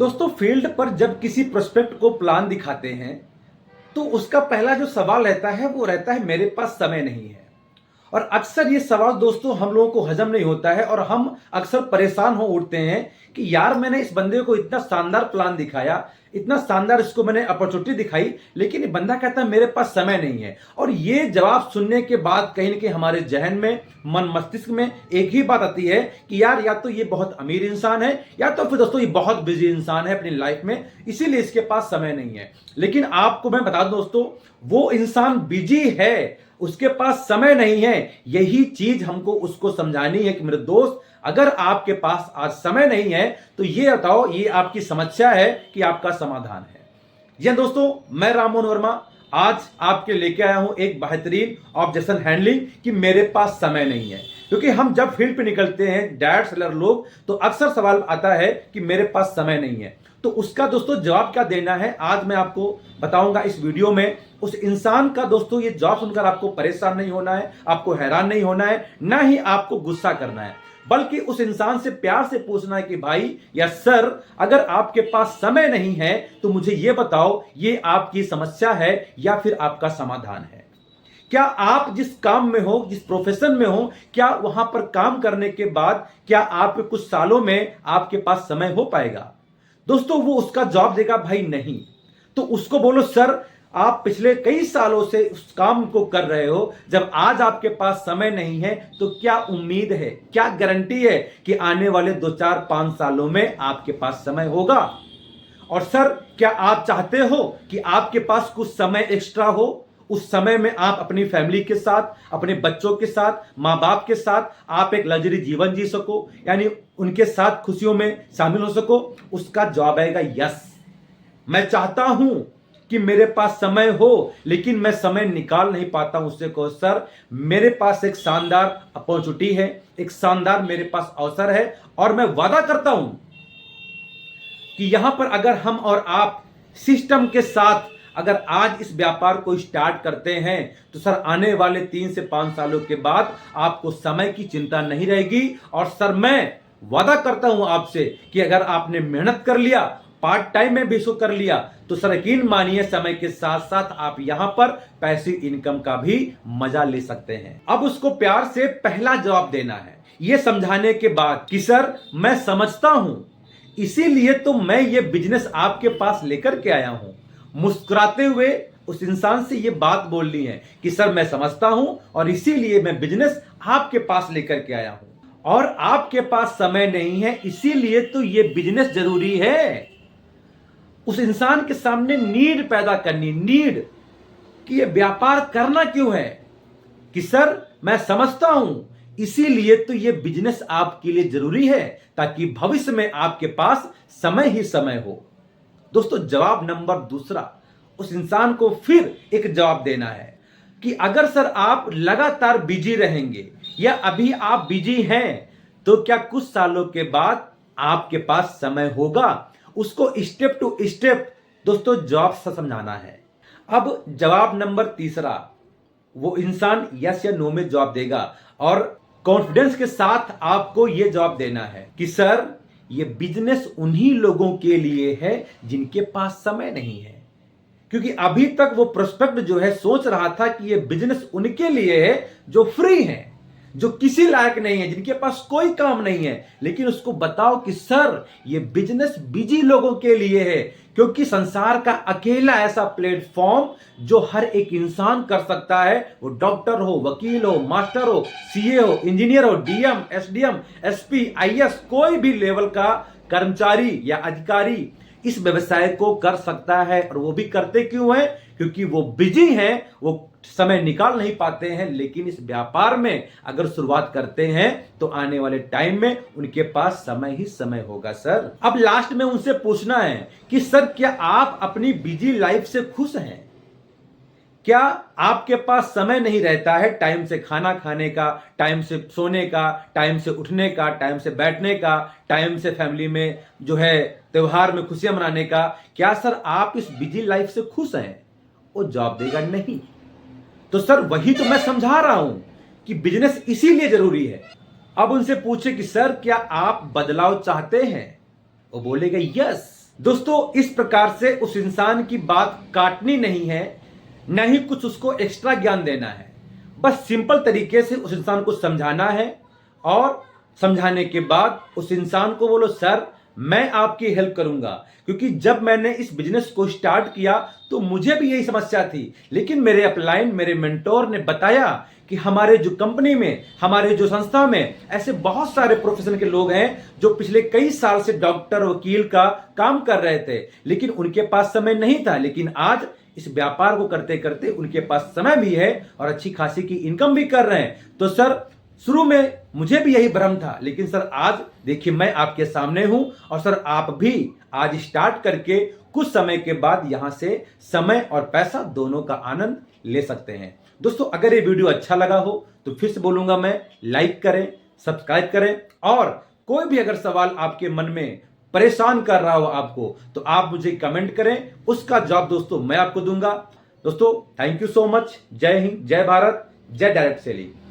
दोस्तों फील्ड पर जब किसी प्रोस्पेक्ट को प्लान दिखाते हैं तो उसका पहला जो सवाल रहता है वो रहता है मेरे पास समय नहीं है। और अक्सर ये सवाल दोस्तों हम लोगों को हजम नहीं होता है और हम अक्सर परेशान हो उठते हैं कि यार मैंने इस बंदे को इतना शानदार प्लान दिखाया, इतना शानदार इसको मैंने अपॉर्चुनिटी दिखाई, लेकिन ये बंदा कहता है मेरे पास समय नहीं है। और ये जवाब सुनने के बाद कहीं ना कहीं हमारे जहन में, मन मस्तिष्क में एक ही बात आती है कि यार या तो ये बहुत अमीर इंसान है या तो फिर दोस्तों ये बहुत बिजी इंसान है अपनी लाइफ में, इसीलिए इसके पास समय नहीं है। लेकिन आपको मैं बता दूं दोस्तों, वो इंसान बिजी है, उसके पास समय नहीं है। यही चीज हमको उसको समझानी है कि मेरे दोस्त, अगर आपके पास आज समय नहीं है तो ये बताओ ये आपकी समस्या है कि आपका समाधान है। जी दोस्तों, मैं राममोहन वर्मा आज आपके लेके आया हूं एक बेहतरीन ऑब्जेक्शन हैंडलिंग कि मेरे पास समय नहीं है। क्योंकि हम जब फील्ड पे निकलते हैं डैड सेलर लोग, तो अक्सर सवाल आता है कि मेरे पास समय नहीं है। तो उसका दोस्तों जवाब क्या देना है आज मैं आपको बताऊंगा इस वीडियो में। उस इंसान का दोस्तों ये जवाब सुनकर आपको परेशान नहीं होना है, आपको हैरान नहीं होना है, ना ही आपको गुस्सा करना है, बल्कि उस इंसान से प्यार से पूछना है कि भाई या सर, अगर आपके पास समय नहीं है तो मुझे ये बताओ ये आपकी समस्या है या फिर आपका समाधान है। क्या आप जिस काम में हो, जिस प्रोफेशन में हो, क्या वहां पर काम करने के बाद क्या आपके कुछ सालों में आपके पास समय हो पाएगा? दोस्तों वो उसका जवाब देगा भाई नहीं। तो उसको बोलो सर, आप पिछले कई सालों से उस काम को कर रहे हो, जब आज आपके पास समय नहीं है तो क्या उम्मीद है, क्या गारंटी है कि आने वाले 2-4-5 सालों में आपके पास समय होगा? और सर क्या आप चाहते हो कि आपके पास कुछ समय एक्स्ट्रा हो, उस समय में आप अपनी फैमिली के साथ, अपने बच्चों के साथ, माँ बाप के साथ आप एक लग्जरी जीवन जी सको, यानी उनके साथ खुशियों में शामिल हो सको? उसका जवाब आएगा यस, मैं चाहता हूं कि मेरे पास समय हो, लेकिन मैं समय निकाल नहीं पाता हूं। उससे कहो सर, मेरे पास एक शानदार अपॉर्चुनिटी है, एक शानदार मेरे पास अवसर है, और मैं वादा करता हूं कि यहां पर अगर हम और आप सिस्टम के साथ अगर आज इस व्यापार को स्टार्ट करते हैं तो सर आने वाले 3 से 5 सालों के बाद आपको समय की चिंता नहीं रहेगी। और सर मैं वादा करता हूं आपसे कि अगर आपने मेहनत कर लिया, पार्ट टाइम में भी इसको कर लिया, तो सर यकीन मानिए समय के साथ साथ आप यहां पर पैसिव इनकम का भी मजा ले सकते हैं। अब उसको प्यार से पहला जवाब देना है, यह समझाने के बाद कि सर मैं समझता हूं, इसीलिए तो मैं ये बिजनेस आपके पास लेकर के आया हूं। मुस्कुराते हुए उस इंसान से ये बात बोलनी है कि सर मैं समझता हूं और इसीलिए मैं बिजनेस आपके पास लेकर के आया हूं, और आपके पास समय नहीं है इसीलिए तो ये बिजनेस जरूरी है। उस इंसान के सामने नीड पैदा करनी, नीड कि ये व्यापार करना क्यों है, कि सर मैं समझता हूं इसीलिए तो ये बिजनेस आपके लिए जरूरी है, ताकि भविष्य में आपके पास समय ही समय हो। दोस्तों जवाब नंबर दूसरा, उस इंसान को फिर एक जवाब देना है कि अगर सर आप लगातार बिजी रहेंगे या अभी आप बिजी हैं तो क्या कुछ सालों के बाद आपके पास समय होगा? उसको स्टेप टू स्टेप दोस्तों जवाब से समझाना है। अब जवाब नंबर तीसरा, वो इंसान यस या नो में जवाब देगा, और कॉन्फिडेंस के साथ आपको यह जवाब देना है कि सर ये बिजनेस उन्हीं लोगों के लिए है जिनके पास समय नहीं है। क्योंकि अभी तक वो प्रोस्पेक्ट जो है सोच रहा था कि ये बिजनेस उनके लिए है जो फ्री है, जो किसी लायक नहीं है, जिनके पास कोई काम नहीं है। लेकिन उसको बताओ कि सर ये बिजनेस बिजी लोगों के लिए है, क्योंकि संसार का अकेला ऐसा प्लेटफॉर्म जो हर एक इंसान कर सकता है, वो डॉक्टर हो, वकील हो, मास्टर हो, सीए हो, इंजीनियर हो, डीएम, एसडीएम, एसपी, आईएएस, कोई भी लेवल का कर्मचारी या अधिकारी इस व्यवसाय को कर सकता है। और वो भी करते क्यों है? क्योंकि वो बिजी हैं, वो समय निकाल नहीं पाते हैं। लेकिन इस व्यापार में अगर शुरुआत करते हैं तो आने वाले टाइम में उनके पास समय ही समय होगा सर। अब लास्ट में उनसे पूछना है कि सर क्या आप अपनी बिजी लाइफ से खुश हैं? क्या आपके पास समय नहीं रहता है टाइम से खाना खाने का, टाइम से सोने का, टाइम से उठने का, टाइम से बैठने का, टाइम से फैमिली में जो है त्योहार में खुशियां मनाने का? क्या सर आप इस बिजी लाइफ से खुश हैं? वो जवाब देगा नहीं। तो सर वही तो मैं समझा रहा हूं कि बिजनेस इसीलिए जरूरी है। अब उनसे पूछे कि सर क्या आप बदलाव चाहते हैं? वो बोलेगा यस, दोस्तों इस प्रकार से उस इंसान की बात काटनी नहीं है, न ही कुछ उसको एक्स्ट्रा ज्ञान देना है। बस सिंपल तरीके से उस इंसान को समझाना है और समझाने के बाद उस इंसान को बोलो सर मैं आपकी हेल्प करूंगा, क्योंकि जब मैंने इस बिजनेस को स्टार्ट किया तो मुझे भी यही समस्या थी, लेकिन मेरे अपलाइन मेरे मेंटोर ने बताया कि हमारे जो कंपनी में, हमारे जो संस्था में ऐसे बहुत सारे प्रोफेशन के लोग हैं जो पिछले कई साल से डॉक्टर वकील का काम कर रहे थे, लेकिन उनके पास समय नहीं था। लेकिन आज इस व्यापार को करते करते उनके पास समय भी है और अच्छी खासी की इनकम भी कर रहे हैं। तो सर शुरू में मुझे भी यही भ्रम था, लेकिन सर आज देखिए मैं आपके सामने हूं और सर आप भी आज स्टार्ट करके कुछ समय के बाद यहां से समय और पैसा दोनों का आनंद ले सकते हैं। दोस्तों अगर ये वीडियो अच्छा लगा हो तो फिर से बोलूंगा मैं, लाइक करें, सब्सक्राइब करें, और कोई भी अगर सवाल आपके मन में परेशान कर रहा हो आपको तो आप मुझे कमेंट करें, उसका जवाब दोस्तों मैं आपको दूंगा। दोस्तों थैंक यू सो मच। जय हिंद, जय भारत, जय डायरेक्ट सेलिंग।